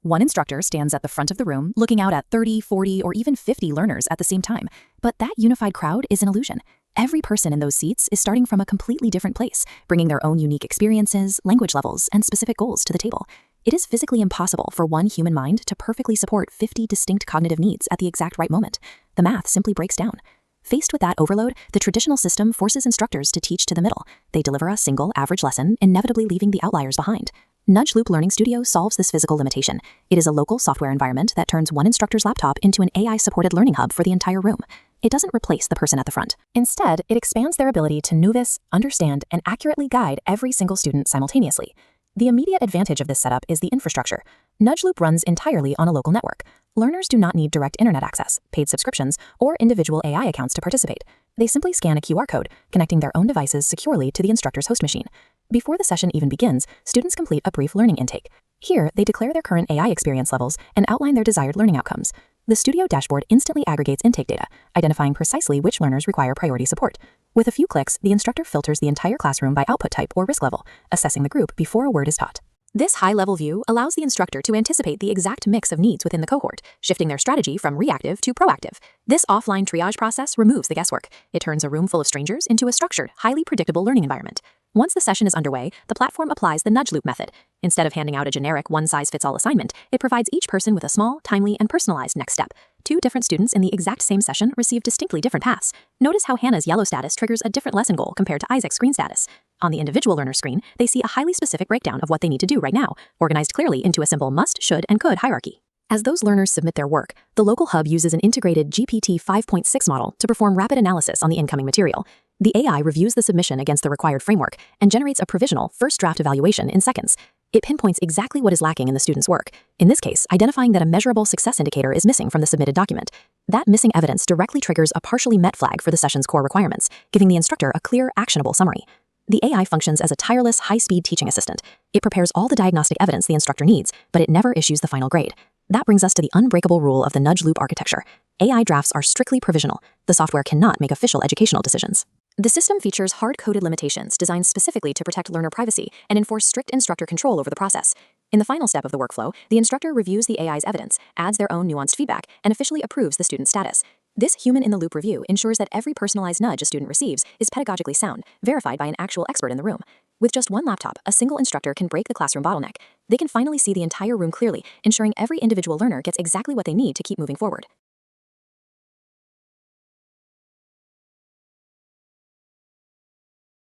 One instructor stands at the front of the room, looking out at 30, 40, or even 50 learners at the same time. But that unified crowd is an illusion. Every person in those seats is starting from a completely different place, bringing their own unique experiences, language levels, and specific goals to the table. It is physically impossible for one human mind to perfectly support 50 distinct cognitive needs at the exact right moment. The math simply breaks down. Faced with that overload, the traditional system forces instructors to teach to the middle. They deliver a single, average lesson, inevitably leaving the outliers behind. NudgeLoop Learning Studio solves this physical limitation. It is a local software environment that turns one instructor's laptop into an AI-supported learning hub for the entire room. It doesn't replace the person at the front. Instead, it expands their ability to novice, understand, and accurately guide every single student simultaneously. The immediate advantage of this setup is the infrastructure. NudgeLoop runs entirely on a local network. Learners do not need direct internet access, paid subscriptions, or individual AI accounts to participate. They simply scan a QR code, connecting their own devices securely to the instructor's host machine. Before the session even begins, students complete a brief learning intake. Here, they declare their current AI experience levels and outline their desired learning outcomes. The studio dashboard instantly aggregates intake data, identifying precisely which learners require priority support. With a few clicks, the instructor filters the entire classroom by output type or risk level, assessing the group before a word is taught. This high-level view allows the instructor to anticipate the exact mix of needs within the cohort, shifting their strategy from reactive to proactive. This offline triage process removes the guesswork. It turns a room full of strangers into a structured, highly predictable learning environment. Once the session is underway, the platform applies the NudgeLoop method. Instead of handing out a generic one-size-fits-all assignment, it provides each person with a small, timely, and personalized next step. Two different students in the exact same session receive distinctly different paths. Notice how Hannah's yellow status triggers a different lesson goal compared to Isaac's green status. On the individual learner screen, they see a highly specific breakdown of what they need to do right now, organized clearly into a simple must, should, and could hierarchy. As those learners submit their work, the local hub uses an integrated GPT 5.6 model to perform rapid analysis on the incoming material. The AI reviews the submission against the required framework and generates a provisional first draft evaluation in seconds. It pinpoints exactly what is lacking in the student's work, in this case, identifying that a measurable success indicator is missing from the submitted document. That missing evidence directly triggers a partially met flag for the session's core requirements, giving the instructor a clear, actionable summary. The AI functions as a tireless, high-speed teaching assistant. It prepares all the diagnostic evidence the instructor needs, but it never issues the final grade. That brings us to the unbreakable rule of the NudgeLoop architecture. AI drafts are strictly provisional. The software cannot make official educational decisions. The system features hard-coded limitations designed specifically to protect learner privacy and enforce strict instructor control over the process. In the final step of the workflow, the instructor reviews the AI's evidence, adds their own nuanced feedback, and officially approves the student's status. This human-in-the-loop review ensures that every personalized nudge a student receives is pedagogically sound, verified by an actual expert in the room. With just one laptop, a single instructor can break the classroom bottleneck. They can finally see the entire room clearly, ensuring every individual learner gets exactly what they need to keep moving forward.